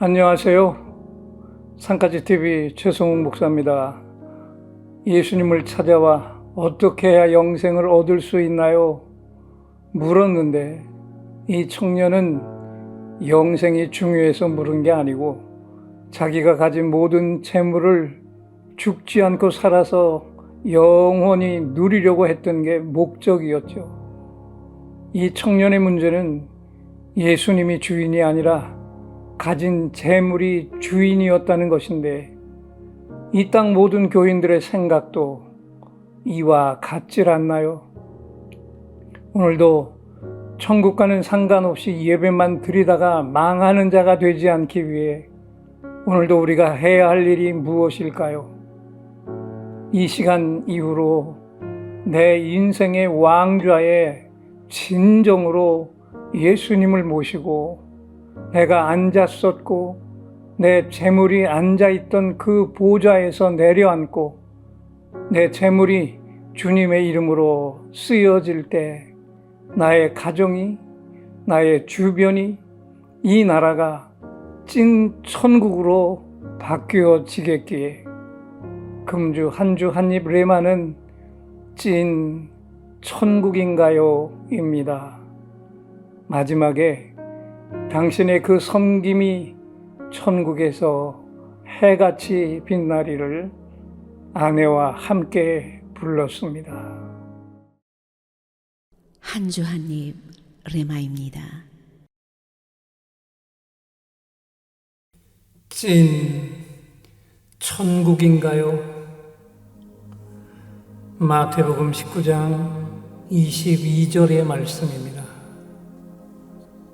안녕하세요. 산까지TV 최성욱 목사입니다. 예수님을 찾아와 어떻게 해야 영생을 얻을 수 있나요? 물었는데 이 청년은 영생이 중요해서 물은 게 아니고 자기가 가진 모든 재물을 죽지 않고 살아서 영원히 누리려고 했던 게 목적이었죠. 이 청년의 문제는 예수님이 주인이 아니라 가진 재물이 주인이었다는 것인데, 이 땅 모든 교인들의 생각도 이와 같질 않나요? 오늘도 천국과는 상관없이 예배만 드리다가 망하는 자가 되지 않기 위해 오늘도 우리가 해야 할 일이 무엇일까요? 이 시간 이후로 내 인생의 왕좌에 진정으로 예수님을 모시고 내가 앉았었고 내 재물이 앉아있던 그 보좌에서 내려앉고 내 재물이 주님의 이름으로 쓰여질 때 나의 가정이, 나의 주변이, 이 나라가 찐 천국으로 바뀌어지겠기에 금주 한 주 한 입 레마는 찐 천국인가요? 입니다. 마지막에 당신의 그 섬김이 천국에서 해같이 빛나리를 아내와 함께 불렀습니다. 한 주 한 입 레마입니다. 찐 천국인가요? 마태복음 19장 22절의 말씀입니다.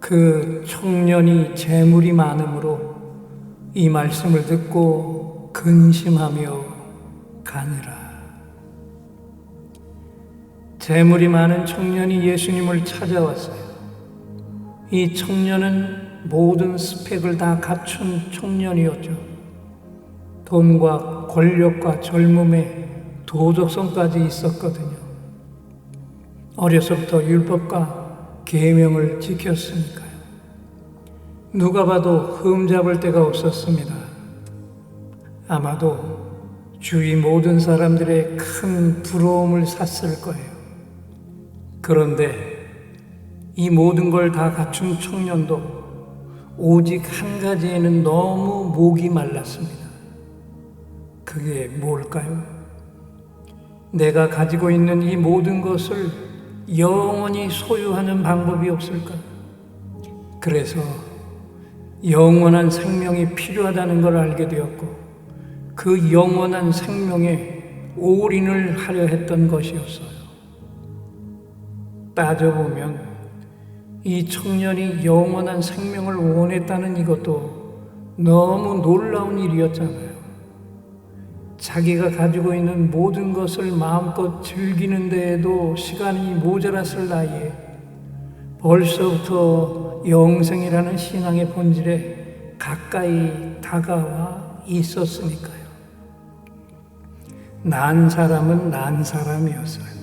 그 청년이 재물이 많음으로 이 말씀을 듣고 근심하며 가니라. 재물이 많은 청년이 예수님을 찾아왔어요. 이 청년은 모든 스펙을 다 갖춘 청년이었죠. 돈과 권력과 젊음에 도덕성까지 있었거든요. 어려서부터 율법과 계명을 지켰으니까요. 누가 봐도 흠잡을 데가 없었습니다. 아마도 주위 모든 사람들의 큰 부러움을 샀을 거예요. 그런데 이 모든 걸 다 갖춘 청년도 오직 한 가지에는 너무 목이 말랐습니다. 그게 뭘까요? 내가 가지고 있는 이 모든 것을 영원히 소유하는 방법이 없을까? 그래서 영원한 생명이 필요하다는 걸 알게 되었고 그 영원한 생명에 올인을 하려 했던 것이었어요. 따져보면 이 청년이 영원한 생명을 원했다는 이것도 너무 놀라운 일이었잖아요. 자기가 가지고 있는 모든 것을 마음껏 즐기는 데에도 시간이 모자랐을 나이에 벌써부터 영생이라는 신앙의 본질에 가까이 다가와 있었으니까요. 난 사람은 난 사람이었어요.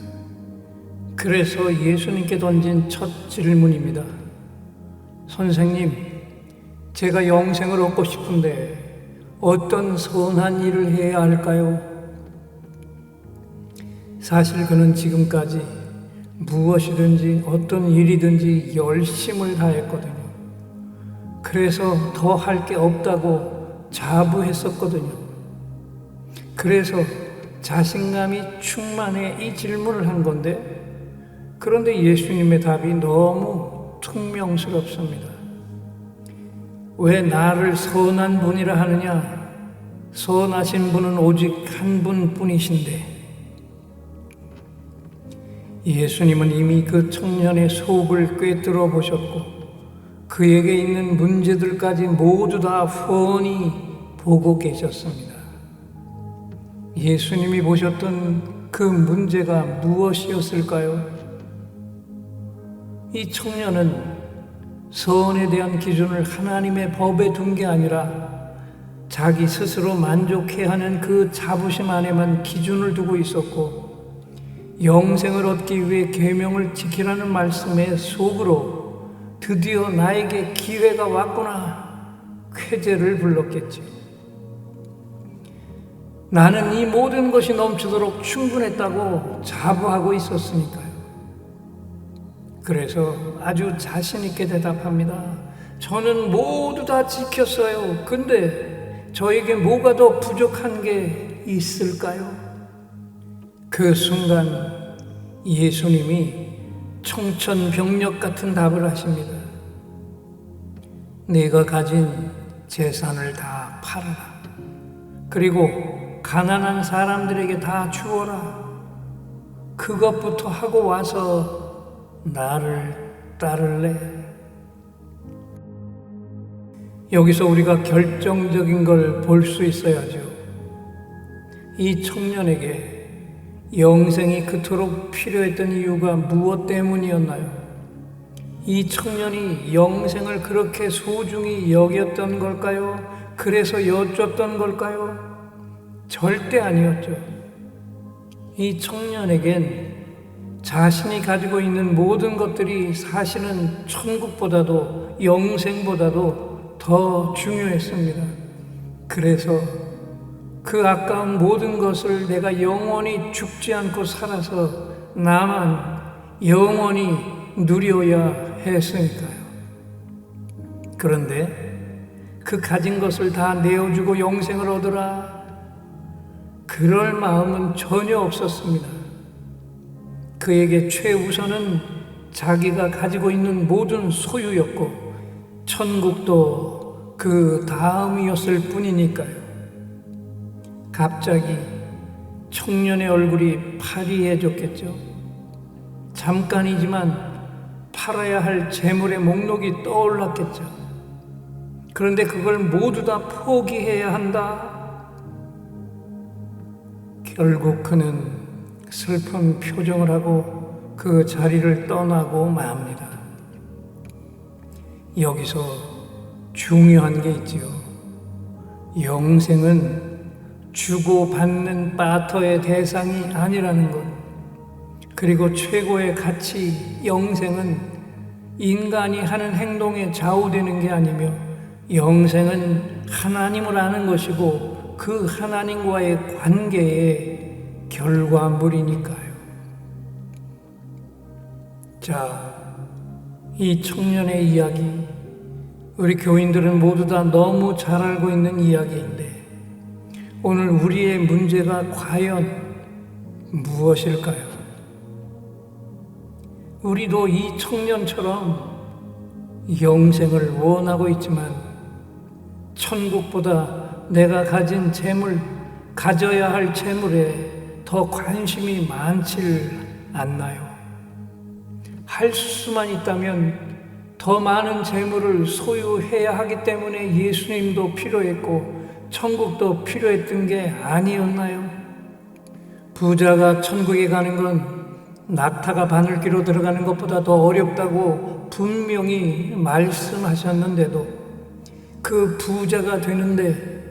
그래서 예수님께 던진 첫 질문입니다. 선생님, 제가 영생을 얻고 싶은데 어떤 선한 일을 해야 할까요? 사실 그는 지금까지 무엇이든지 어떤 일이든지 열심을 다했거든요. 그래서 더 할 게 없다고 자부했었거든요. 그래서 자신감이 충만해 이 질문을 한 건데, 그런데 예수님의 답이 너무 퉁명스럽습니다. 왜 나를 선한 분이라 하느냐? 선하신 분은 오직 한 분뿐이신데. 예수님은 이미 그 청년의 속을 꿰뚫어 보셨고 그에게 있는 문제들까지 모두 다 훤히 보고 계셨습니다. 예수님이 보셨던 그 문제가 무엇이었을까요? 이 청년은 선에 대한 기준을 하나님의 법에 둔 게 아니라 자기 스스로 만족해야 하는 그 자부심 안에만 기준을 두고 있었고, 영생을 얻기 위해 계명을 지키라는 말씀에 속으로 드디어 나에게 기회가 왔구나, 쾌재를 불렀겠지요. 나는 이 모든 것이 넘치도록 충분했다고 자부하고 있었으니까요. 그래서 아주 자신 있게 대답합니다. 저는 모두 다 지켰어요. 근데 저에게 뭐가 더 부족한 게 있을까요? 그 순간 예수님이 청천벽력 같은 답을 하십니다. 네가 가진 재산을 다 팔아라. 그리고 가난한 사람들에게 다 주어라. 그것부터 하고 와서 나를 따를래? 여기서 우리가 결정적인 걸 볼 수 있어야죠. 이 청년에게 영생이 그토록 필요했던 이유가 무엇 때문이었나요? 이 청년이 영생을 그렇게 소중히 여겼던 걸까요? 그래서 여쭙던 걸까요? 절대 아니었죠. 이 청년에겐 자신이 가지고 있는 모든 것들이 사실은 천국보다도 영생보다도 더 중요했습니다. 그래서 그 아까운 모든 것을 내가 영원히 죽지 않고 살아서 나만 영원히 누려야 했으니까요. 그런데 그 가진 것을 다 내어주고 영생을 얻으라, 그럴 마음은 전혀 없었습니다. 그에게 최우선은 자기가 가지고 있는 모든 소유였고 천국도 그 다음이었을 뿐이니까요. 갑자기 청년의 얼굴이 파리해졌겠죠. 잠깐이지만 팔아야 할 재물의 목록이 떠올랐겠죠. 그런데 그걸 모두 다 포기해야 한다. 결국 그는 슬픈 표정을 하고 그 자리를 떠나고 맙니다. 여기서 중요한 게 있지요. 영생은 주고받는 바터의 대상이 아니라는 것. 그리고 최고의 가치, 영생은 인간이 하는 행동에 좌우되는 게 아니며 영생은 하나님을 아는 것이고 그 하나님과의 관계의 결과물이니까요. 자, 이 청년의 이야기, 우리 교인들은 모두 다 너무 잘 알고 있는 이야기인데 오늘 우리의 문제가 과연 무엇일까요? 우리도 이 청년처럼 영생을 원하고 있지만 천국보다 내가 가진 재물, 가져야 할 재물에 더 관심이 많질 않나요? 할 수만 있다면 더 많은 재물을 소유해야 하기 때문에 예수님도 필요했고 천국도 필요했던 게 아니었나요? 부자가 천국에 가는 건 낙타가 바늘귀로 들어가는 것보다 더 어렵다고 분명히 말씀하셨는데도 그 부자가 되는데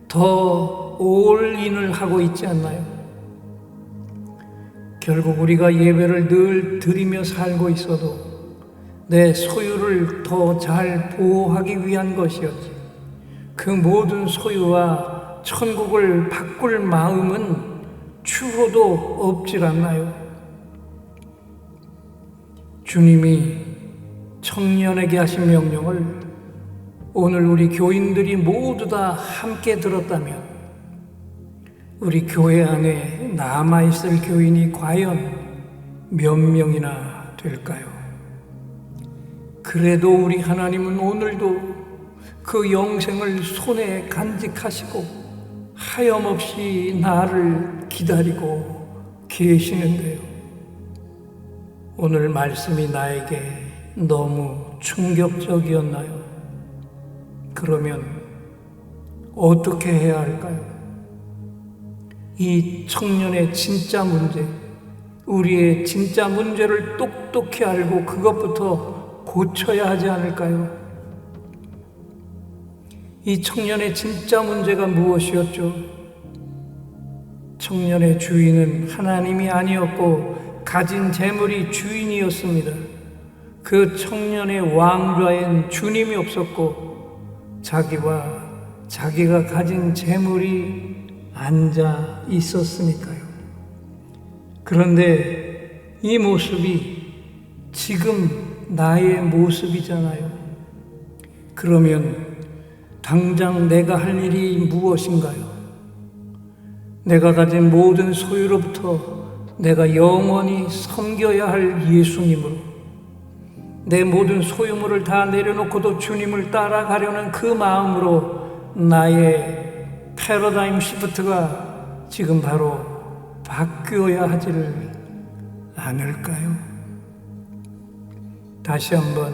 더 올인을 하고 있지 않나요? 결국 우리가 예배를 늘 드리며 살고 있어도 내 소유를 더 잘 보호하기 위한 것이었지. 그 모든 소유와 천국을 바꿀 마음은 추호도 없질 않나요? 주님이 청년에게 하신 명령을 오늘 우리 교인들이 모두 다 함께 들었다면 우리 교회 안에 남아있을 교인이 과연 몇 명이나 될까요? 그래도 우리 하나님은 오늘도 그 영생을 손에 간직하시고 하염없이 나를 기다리고 계시는데요. 오늘 말씀이 나에게 너무 충격적이었나요? 그러면 어떻게 해야 할까요? 이 청년의 진짜 문제, 우리의 진짜 문제를 똑똑히 알고 그것부터 고쳐야 하지 않을까요? 이 청년의 진짜 문제가 무엇이었죠? 청년의 주인은 하나님이 아니었고 가진 재물이 주인이었습니다. 그 청년의 왕좌엔 주님이 없었고 자기와 자기가 가진 재물이 앉아 있었으니까요. 그런데 이 모습이 지금 나의 모습이잖아요. 그러면 당장 내가 할 일이 무엇인가요? 내가 가진 모든 소유로부터 내가 영원히 섬겨야 할 예수님으로, 내 모든 소유물을 다 내려놓고도 주님을 따라가려는 그 마음으로 나의 패러다임 시프트가 지금 바로 바뀌어야 하지를 않을까요? 다시 한번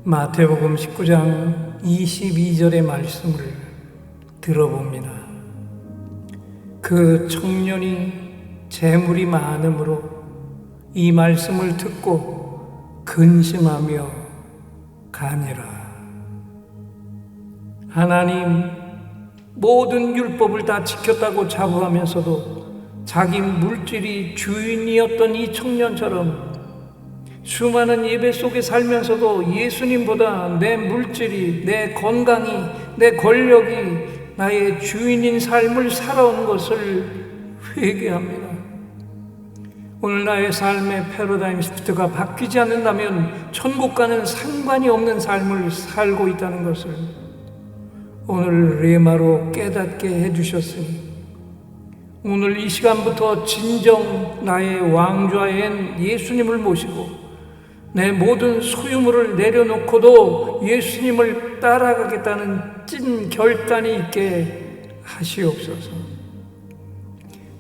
마태복음 19장 22절의 말씀을 들어봅니다. 그 청년이 재물이 많음으로 이 말씀을 듣고 근심하며 가니라. 하나님 모든 율법을 다 지켰다고 자부하면서도 자기 물질이 주인이었던 이 청년처럼 수많은 예배 속에 살면서도 예수님보다 내 물질이, 내 건강이, 내 권력이 나의 주인인 삶을 살아온 것을 회개합니다. 오늘 나의 삶의 패러다임 시프트가 바뀌지 않는다면 천국과는 상관이 없는 삶을 살고 있다는 것을 오늘 레마로 깨닫게 해주셨으니 오늘 이 시간부터 진정 나의 왕좌엔 예수님을 모시고 내 모든 소유물을 내려놓고도 예수님을 따라가겠다는 찐 결단이 있게 하시옵소서.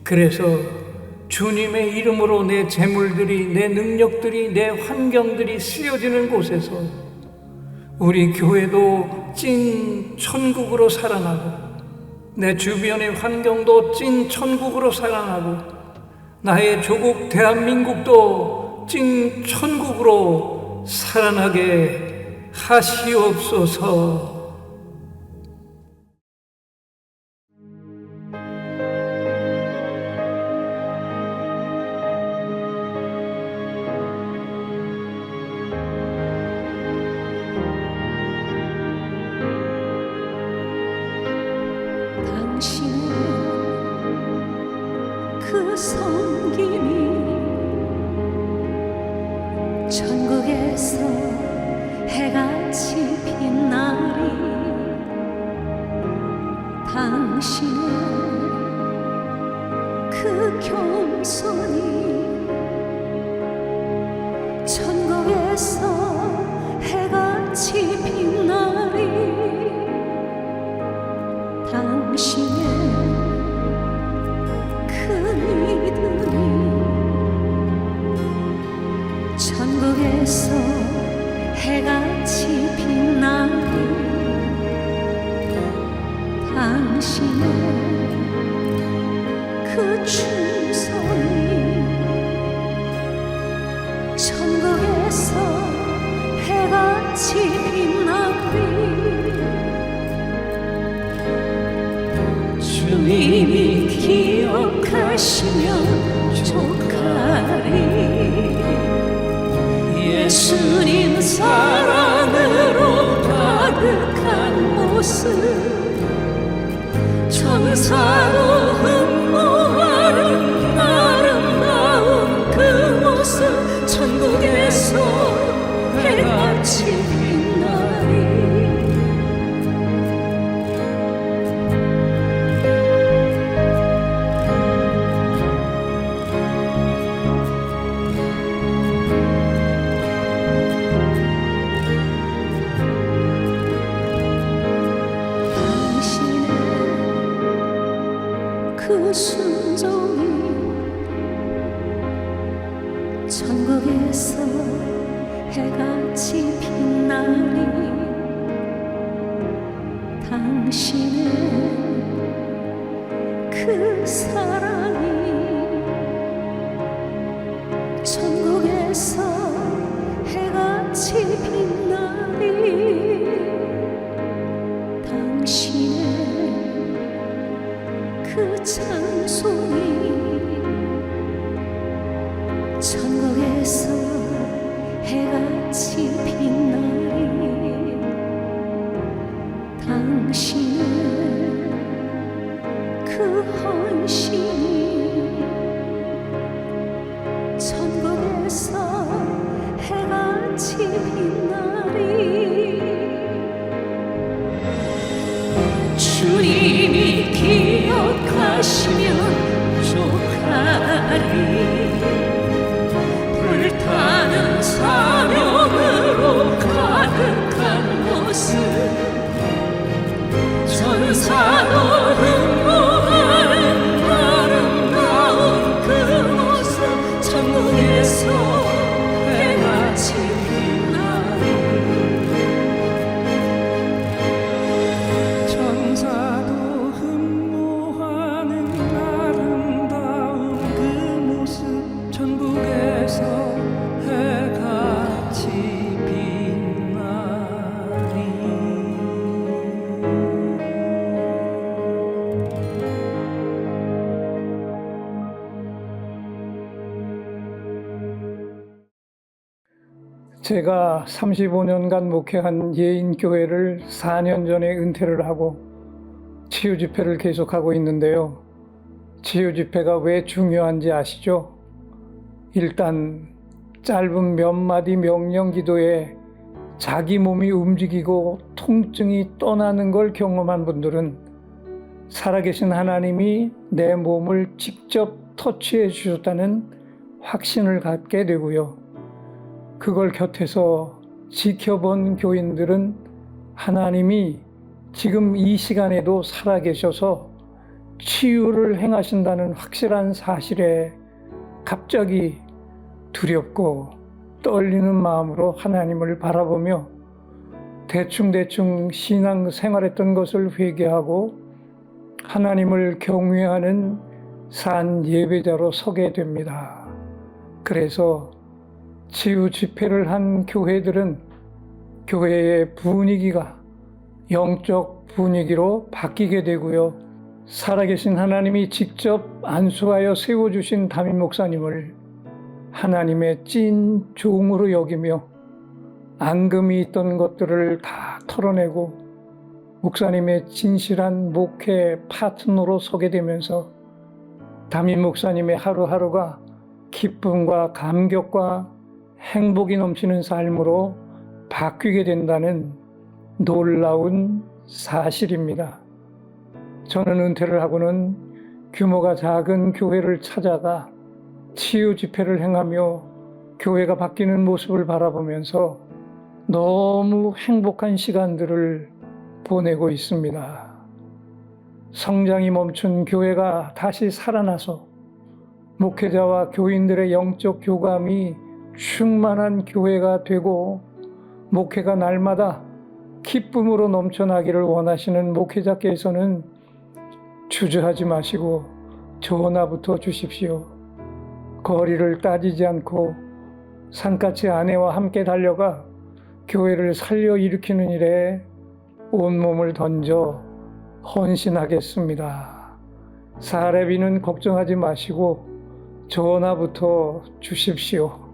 그래서 주님의 이름으로 내 재물들이, 내 능력들이, 내 환경들이 쓰여지는 곳에서 우리 교회도 찐 천국으로 살아나고 내 주변의 환경도 찐 천국으로 살아나고 나의 조국 대한민국도 찐 천국으로 살아나게 하시옵소서. 당신의 그 섬김이 천국에서 해같이 빛나리. 당신의 그 겸손이 천국에서 해같이 빛나리. 당신의 그 믿음이 천국에서 해같이 빛나리. 당신의 그 충성이 천국에서 해같이 빛나리. 주님이 기억하시면 족하리. 예수님 사랑으로 가득한 모습 천사로 흠모하는 아름다운 그 모습 천국에서 해같이 빛나리. 그 순종이 천국에서 해같이 빛나리. 당신의 그 사랑이 천국에서 해같이 빛나리. 당신의 그 찬송이 천국에서 해같이 빛나리. 당신의 그 헌신이 천국에서 해같이 빛나리. 주님이 기억하시면 좋다리. 불타는 사명으로 가득한 모습, 천사도 흠모하는 아름다운 그 모습, 천국에서 해같이 빛나리. 천사도 흠모하는 아름다운 그 모습, 천국에서 해같이 빛나리. 제가 35년간 목회한 예인교회를 4년 전에 은퇴를 하고 치유 집회를 계속하고 있는데요. 치유 집회가 왜 중요한지 아시죠? 일단 짧은 몇 마디 명령 기도에 자기 몸이 움직이고 통증이 떠나는 걸 경험한 분들은 살아계신 하나님이 내 몸을 직접 터치해 주셨다는 확신을 갖게 되고요. 그걸 곁에서 지켜본 교인들은 하나님이 지금 이 시간에도 살아계셔서 치유를 행하신다는 확실한 사실에 갑자기 두렵고 떨리는 마음으로 하나님을 바라보며 대충대충 신앙 생활했던 것을 회개하고 하나님을 경외하는 산 예배자로 서게 됩니다. 그래서 치유 집회를 한 교회들은 교회의 분위기가 영적 분위기로 바뀌게 되고요. 살아계신 하나님이 직접 안수하여 세워주신 담임 목사님을 하나님의 찐 종으로 여기며 앙금이 있던 것들을 다 털어내고 목사님의 진실한 목회 파트너로 서게 되면서 담임 목사님의 하루하루가 기쁨과 감격과 행복이 넘치는 삶으로 바뀌게 된다는 놀라운 사실입니다. 저는 은퇴를 하고는 규모가 작은 교회를 찾아가 치유 집회를 행하며 교회가 바뀌는 모습을 바라보면서 너무 행복한 시간들을 보내고 있습니다. 성장이 멈춘 교회가 다시 살아나서 목회자와 교인들의 영적 교감이 충만한 교회가 되고 목회가 날마다 기쁨으로 넘쳐나기를 원하시는 목회자께서는 주저하지 마시고 전화부터 주십시오. 거리를 따지지 않고 산까지 아내와 함께 달려가 교회를 살려 일으키는 일에 온몸을 던져 헌신하겠습니다. 사례비는 걱정하지 마시고 전화부터 주십시오.